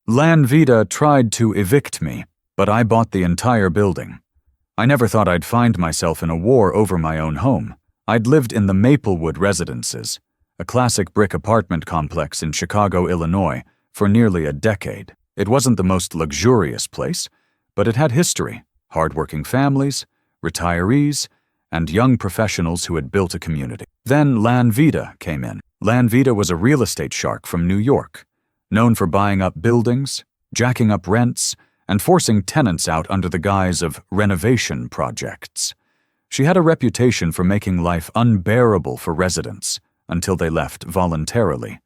LAN Vida tried to evict me, but I bought the entire building. I never thought I'd find myself in a war over my own home. I'd lived in the Maplewood Residences, a classic brick apartment complex in Chicago, Illinois, for nearly a decade. It wasn't the most luxurious place, but it had history, hardworking families, retirees, and young professionals who had built a community. Then LAN Vida came in. LAN Vida was a real estate shark from New York, known for buying up buildings, jacking up rents, and forcing tenants out under the guise of renovation projects. She had a reputation for making life unbearable for residents until they left voluntarily.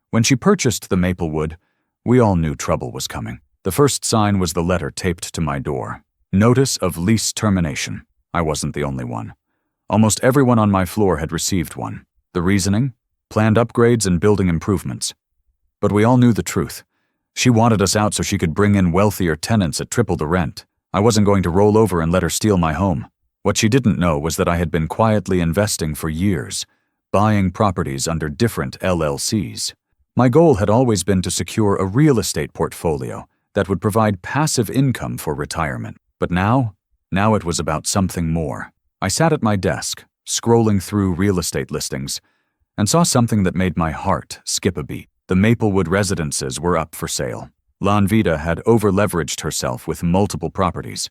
When she purchased the Maplewood, we all knew trouble was coming. The first sign was the letter taped to my door. Notice of lease termination. I wasn't the only one. Almost everyone on my floor had received one. The reasoning? Planned upgrades and building improvements. But we all knew the truth. She wanted us out so she could bring in wealthier tenants at triple the rent. I wasn't going to roll over and let her steal my home. What she didn't know was that I had been quietly investing for years, buying properties under different LLCs. My goal had always been to secure a real estate portfolio that would provide passive income for retirement. But now it was about something more. I sat at my desk, scrolling through real estate listings, and saw something that made my heart skip a beat. The Maplewood Residences were up for sale. LAN Vida had over-leveraged herself with multiple properties,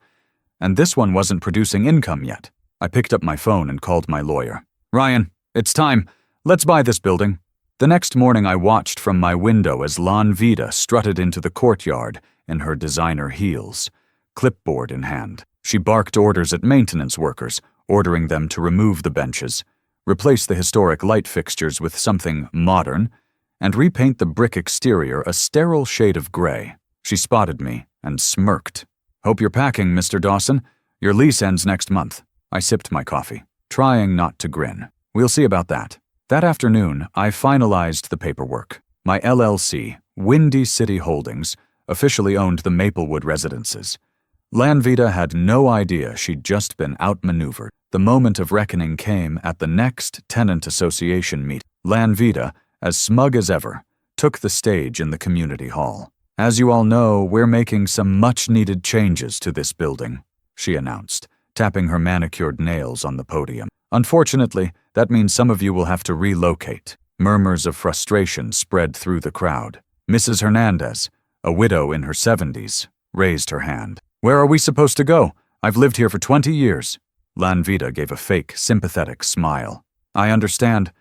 and this one wasn't producing income yet. I picked up my phone and called my lawyer. "Ryan, it's time. Let's buy this building." The next morning I watched from my window as LAN Vida strutted into the courtyard in her designer heels, clipboard in hand. She barked orders at maintenance workers, ordering them to remove the benches, replace the historic light fixtures with something modern, and repaint the brick exterior a sterile shade of gray. She spotted me and smirked. "Hope you're packing, Mr. Dawson. Your lease ends next month." I sipped my coffee, trying not to grin. "We'll see about that." That afternoon, I finalized the paperwork. My LLC, Windy City Holdings, officially owned the Maplewood Residences. LAN Vida had no idea she'd just been outmaneuvered. The moment of reckoning came at the next tenant association meeting. LAN Vida, as smug as ever, took the stage in the community hall. "As you all know, we're making some much-needed changes to this building," she announced, tapping her manicured nails on the podium. "Unfortunately, that means some of you will have to relocate." Murmurs of frustration spread through the crowd. Mrs. Hernandez, a widow in her 70s, raised her hand. "Where are we supposed to go? I've lived here for 20 years. LAN Vida gave a fake, sympathetic smile. "I understand,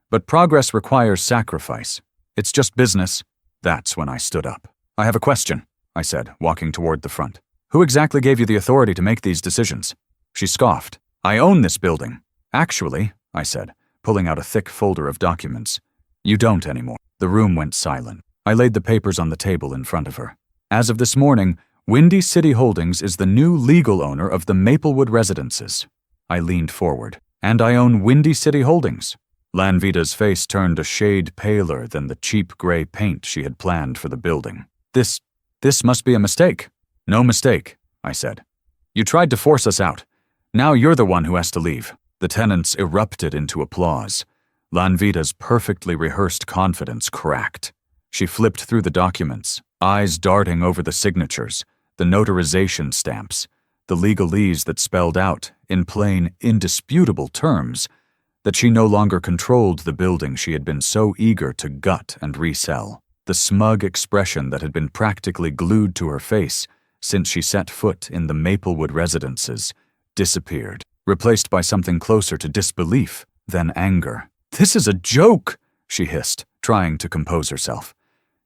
but progress requires sacrifice. It's just business." That's when I stood up. "I have a question," I said, walking toward the front. "Who exactly gave you the authority to make these decisions?" She scoffed. "I own this building." "Actually," I said, pulling out a thick folder of documents, "you don't anymore." The room went silent. I laid the papers on the table in front of her. "As of this morning, Windy City Holdings is the new legal owner of the Maplewood Residences." I leaned forward. "And I own Windy City Holdings." LAN Vida's face turned a shade paler than the cheap gray paint she had planned for the building. This must be a mistake." "No mistake," I said. "You tried to force us out. Now you're the one who has to leave." The tenants erupted into applause. LAN Vida's perfectly rehearsed confidence cracked. She flipped through the documents, eyes darting over the signatures, the notarization stamps, the legalese that spelled out, in plain, indisputable terms, that she no longer controlled the building she had been so eager to gut and resell. The smug expression that had been practically glued to her face since she set foot in the Maplewood Residences disappeared, replaced by something closer to disbelief than anger. "This is a joke," she hissed, trying to compose herself.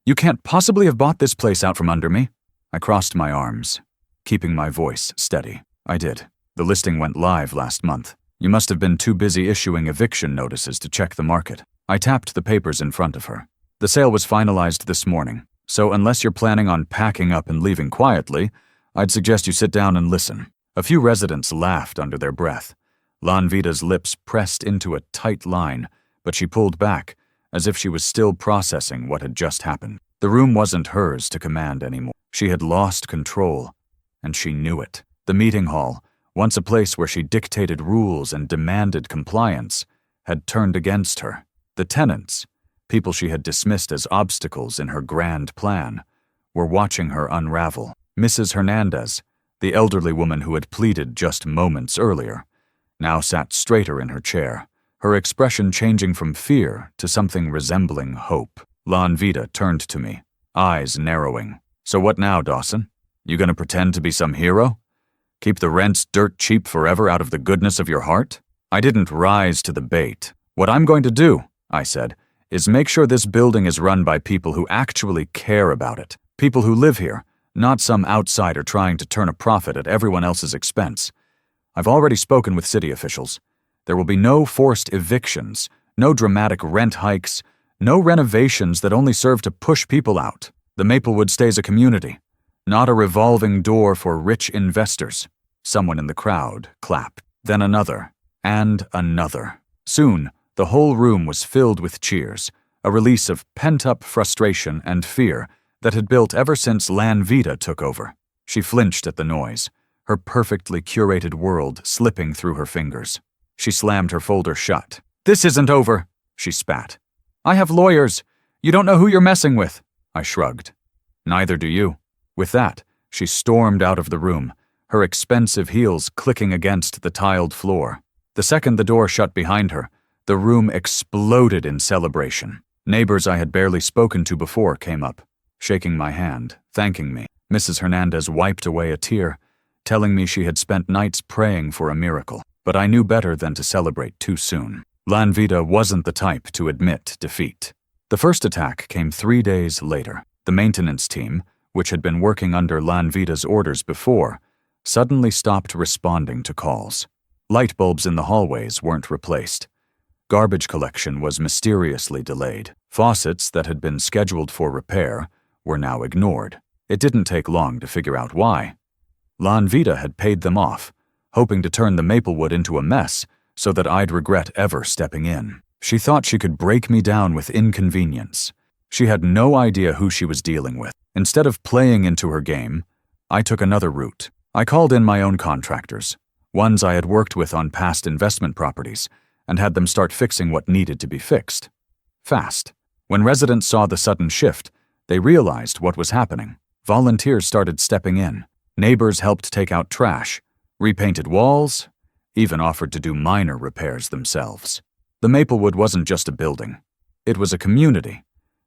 "You can't possibly have bought this place out from under me." I crossed my arms, keeping my voice steady. "I did. The listing went live last month. You must have been too busy issuing eviction notices to check the market." I tapped the papers in front of her. "The sale was finalized this morning, so unless you're planning on packing up and leaving quietly, I'd suggest you sit down and listen." A few residents laughed under their breath. LAN Vida's lips pressed into a tight line, but she pulled back, as if she was still processing what had just happened. The room wasn't hers to command anymore. She had lost control, and she knew it. The meeting hall, once a place where she dictated rules and demanded compliance, had turned against her. The tenants, people she had dismissed as obstacles in her grand plan, were watching her unravel. Mrs. Hernandez, the elderly woman who had pleaded just moments earlier, now sat straighter in her chair, her expression changing from fear to something resembling hope. LAN Vida turned to me, eyes narrowing. "So what now, Dawson? You gonna pretend to be some hero? Keep the rents dirt cheap forever out of the goodness of your heart?" I didn't rise to the bait. "What I'm going to do," I said, "is make sure this building is run by people who actually care about it. People who live here, not some outsider trying to turn a profit at everyone else's expense. I've already spoken with city officials. There will be no forced evictions, no dramatic rent hikes, no renovations that only serve to push people out. The Maplewood stays a community, not a revolving door for rich investors." Someone in the crowd clapped, then another, and another. Soon, the whole room was filled with cheers, a release of pent-up frustration and fear that had built ever since LAN Vida took over. She flinched at the noise, her perfectly curated world slipping through her fingers. She slammed her folder shut. "This isn't over," she spat. "I have lawyers. You don't know who you're messing with." I shrugged. "Neither do you." With that, she stormed out of the room, her expensive heels clicking against the tiled floor. The second the door shut behind her, the room exploded in celebration. Neighbors I had barely spoken to before came up, shaking my hand, thanking me. Mrs. Hernandez wiped away a tear, telling me she had spent nights praying for a miracle. But I knew better than to celebrate too soon. LAN Vida wasn't the type to admit defeat. The first attack came 3 days later. The maintenance team, which had been working under LAN Vida's orders before, suddenly stopped responding to calls. Light bulbs in the hallways weren't replaced. Garbage collection was mysteriously delayed. Faucets that had been scheduled for repair were now ignored. It didn't take long to figure out why. LAN Vida had paid them off, hoping to turn the Maplewood into a mess so that I'd regret ever stepping in. She thought she could break me down with inconvenience. She had no idea who she was dealing with. Instead of playing into her game, I took another route. I called in my own contractors, ones I had worked with on past investment properties, and had them start fixing what needed to be fixed. Fast. When residents saw the sudden shift, they realized what was happening. Volunteers started stepping in. Neighbors helped take out trash, repainted walls, even offered to do minor repairs themselves. The Maplewood wasn't just a building. It was a community,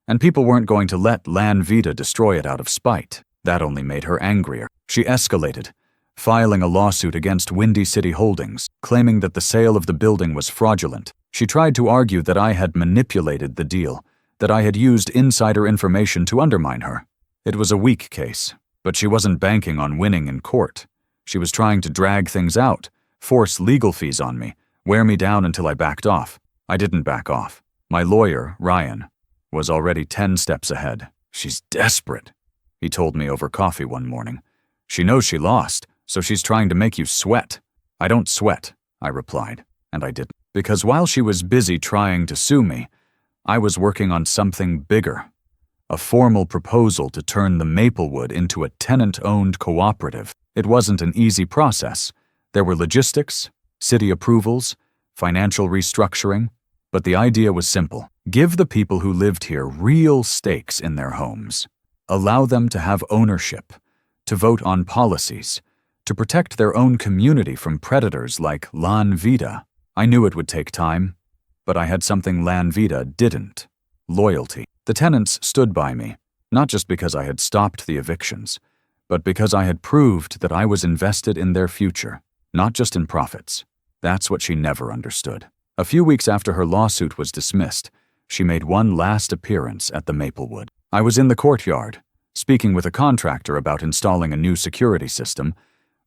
and people weren't going to let LAN Vida destroy it out of spite. That only made her angrier. She escalated, filing a lawsuit against Windy City Holdings, claiming that the sale of the building was fraudulent. She tried to argue that I had manipulated the deal, that I had used insider information to undermine her. It was a weak case, but she wasn't banking on winning in court. She was trying to drag things out, force legal fees on me, wear me down until I backed off. I didn't back off. My lawyer, Ryan, was already 10 steps ahead. "She's desperate," he told me over coffee one morning. "She knows she lost, so she's trying to make you sweat." "I don't sweat," I replied, and I didn't. Because while she was busy trying to sue me, I was working on something bigger. A formal proposal to turn the Maplewood into a tenant-owned cooperative. It wasn't an easy process. There were logistics, city approvals, financial restructuring, but the idea was simple. Give the people who lived here real stakes in their homes. Allow them to have ownership, to vote on policies, to protect their own community from predators like LAN Vida. I knew it would take time, but I had something LAN Vida didn't: loyalty. The tenants stood by me, not just because I had stopped the evictions, but because I had proved that I was invested in their future, not just in profits. That's what she never understood. A few weeks after her lawsuit was dismissed, she made one last appearance at the Maplewood. I was in the courtyard, speaking with a contractor about installing a new security system,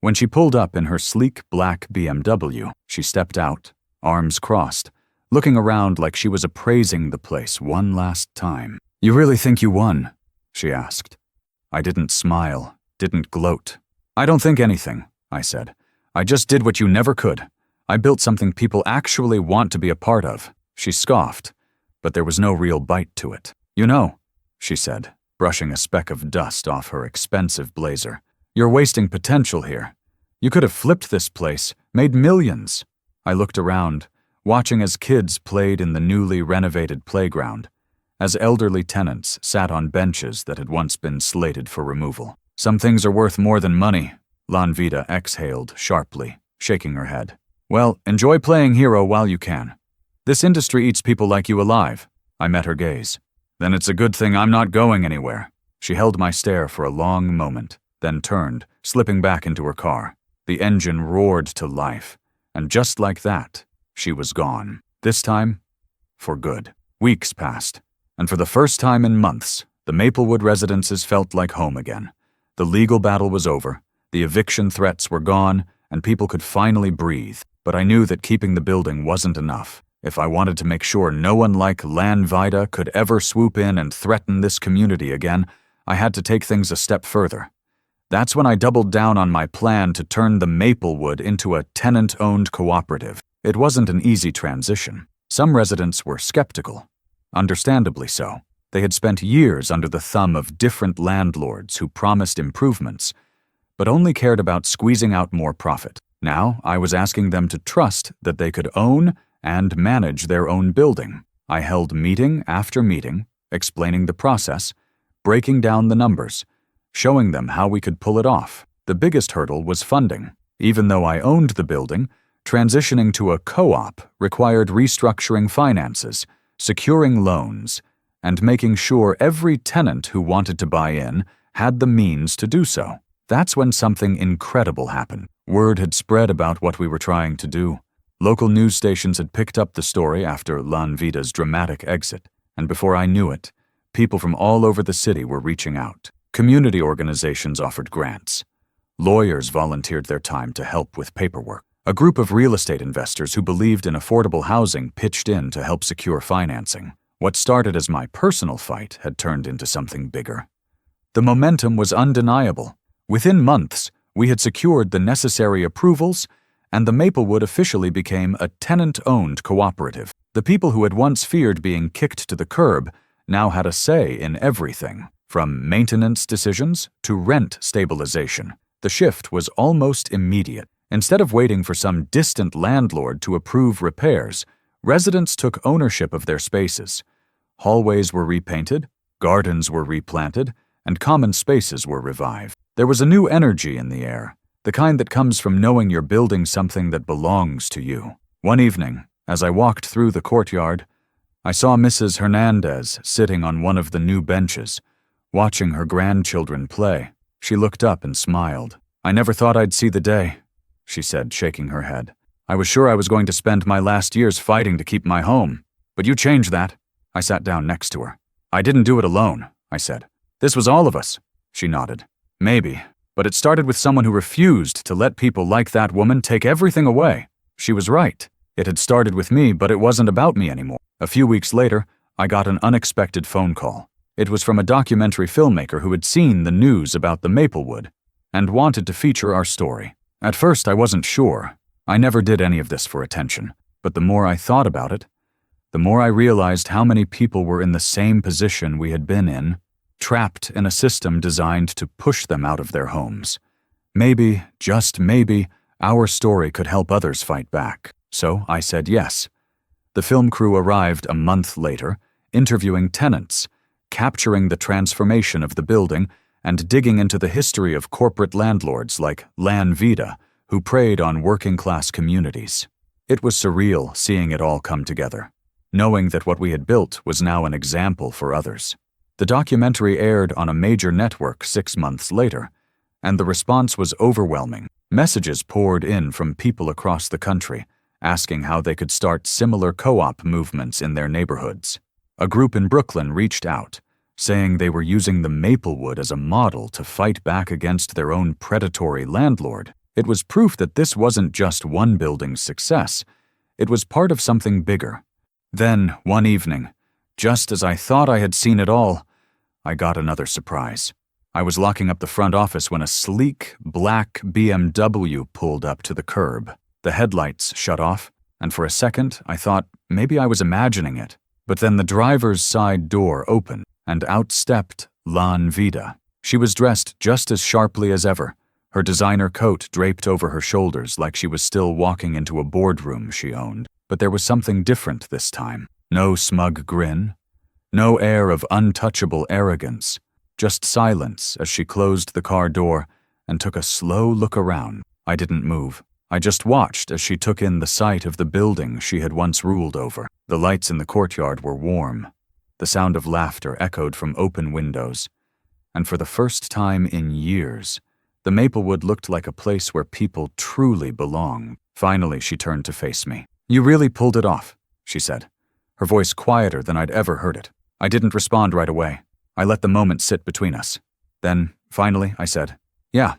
when she pulled up in her sleek black BMW. She stepped out, arms crossed, looking around like she was appraising the place one last time. "You really think you won?" she asked. I didn't smile, didn't gloat. "I don't think anything," I said. "I just did what you never could. I built something people actually want to be a part of." She scoffed, but there was no real bite to it. "You know," she said, brushing a speck of dust off her expensive blazer, "you're wasting potential here. You could have flipped this place, made millions." I looked around, watching as kids played in the newly renovated playground, as elderly tenants sat on benches that had once been slated for removal. Some things are worth more than money, LAN Vida exhaled sharply, shaking her head. Well, enjoy playing hero while you can. This industry eats people like you alive. I met her gaze. Then it's a good thing I'm not going anywhere. She held my stare for a long moment, then turned, slipping back into her car. The engine roared to life, and just like that, she was gone. This time, for good. Weeks passed, and for the first time in months, the Maplewood residences felt like home again. The legal battle was over, the eviction threats were gone, and people could finally breathe. But I knew that keeping the building wasn't enough. If I wanted to make sure no one like LAN Vida could ever swoop in and threaten this community again, I had to take things a step further. That's when I doubled down on my plan to turn the Maplewood into a tenant-owned cooperative. It wasn't an easy transition. Some residents were skeptical. Understandably so. They had spent years under the thumb of different landlords who promised improvements, but only cared about squeezing out more profit. Now, I was asking them to trust that they could own and manage their own building. I held meeting after meeting, explaining the process, breaking down the numbers, showing them how we could pull it off. The biggest hurdle was funding. Even though I owned the building, transitioning to a co-op required restructuring finances, securing loans, and making sure every tenant who wanted to buy in had the means to do so. That's when something incredible happened. Word had spread about what we were trying to do. Local news stations had picked up the story after LAN Vida's dramatic exit, and before I knew it, people from all over the city were reaching out. Community organizations offered grants. Lawyers volunteered their time to help with paperwork. A group of real estate investors who believed in affordable housing pitched in to help secure financing. What started as my personal fight had turned into something bigger. The momentum was undeniable. Within months, we had secured the necessary approvals, and the Maplewood officially became a tenant-owned cooperative. The people who had once feared being kicked to the curb now had a say in everything, from maintenance decisions to rent stabilization. The shift was almost immediate. Instead of waiting for some distant landlord to approve repairs, residents took ownership of their spaces. Hallways were repainted, gardens were replanted, and common spaces were revived. There was a new energy in the air, the kind that comes from knowing you're building something that belongs to you. One evening, as I walked through the courtyard, I saw Mrs. Hernandez sitting on one of the new benches, watching her grandchildren play. She looked up and smiled. "I never thought I'd see the day," she said, shaking her head. "I was sure I was going to spend my last years fighting to keep my home. But you changed that." I sat down next to her. "I didn't do it alone," I said. "This was all of us." She nodded. "Maybe, but it started with someone who refused to let people like that woman take everything away." She was right. It had started with me, but it wasn't about me anymore. A few weeks later, I got an unexpected phone call. It was from a documentary filmmaker who had seen the news about the Maplewood and wanted to feature our story. At first, I wasn't sure. I never did any of this for attention, but the more I thought about it, the more I realized how many people were in the same position we had been in, trapped in a system designed to push them out of their homes. Maybe, just maybe, our story could help others fight back. So I said yes. The film crew arrived a month later, interviewing tenants, capturing the transformation of the building, and digging into the history of corporate landlords like LAN Vida, who preyed on working-class communities. It was surreal seeing it all come together, knowing that what we had built was now an example for others. The documentary aired on a major network 6 months later, and the response was overwhelming. Messages poured in from people across the country, asking how they could start similar co-op movements in their neighborhoods. A group in Brooklyn reached out, saying they were using the Maplewood as a model to fight back against their own predatory landlord. It was proof that this wasn't just one building's success. It was part of something bigger. Then, one evening, just as I thought I had seen it all, I got another surprise. I was locking up the front office when a sleek, black BMW pulled up to the curb. The headlights shut off, and for a second I thought maybe I was imagining it. But then the driver's side door opened, and out stepped LAN Vida. She was dressed just as sharply as ever, her designer coat draped over her shoulders like she was still walking into a boardroom she owned. But there was something different this time. No smug grin, No air of untouchable arrogance, just silence as she closed the car door and took a slow look around. I didn't move. I just watched as she took in the sight of the building she had once ruled over. The lights in the courtyard were warm. The sound of laughter echoed from open windows. And for the first time in years, the Maplewood looked like a place where people truly belong. Finally, she turned to face me. "You really pulled it off," she said, her voice quieter than I'd ever heard it. I didn't respond right away. I let the moment sit between us. Then, finally, I said, "Yeah,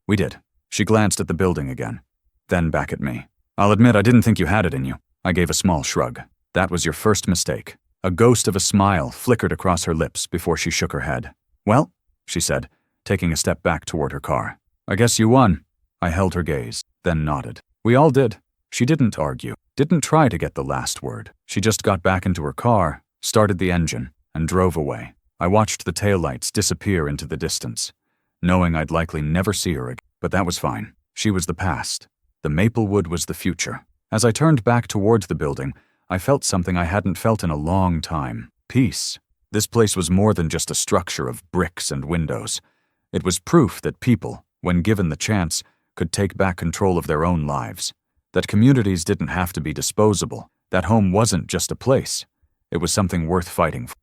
we did." She glanced at the building again, then back at me. "I'll admit I didn't think you had it in you." I gave a small shrug. "That was your first mistake." A ghost of a smile flickered across her lips before she shook her head. "Well," she said, taking a step back toward her car. "I guess you won." I held her gaze, then nodded. We all did. She didn't argue, didn't try to get the last word. She just got back into her car, started the engine, and drove away. I watched the taillights disappear into the distance, knowing I'd likely never see her again. But that was fine. She was the past. The Maplewood was the future. As I turned back towards the building, I felt something I hadn't felt in a long time. Peace. This place was more than just a structure of bricks and windows. It was proof that people, when given the chance, could take back control of their own lives. That communities didn't have to be disposable. That home wasn't just a place. It was something worth fighting for.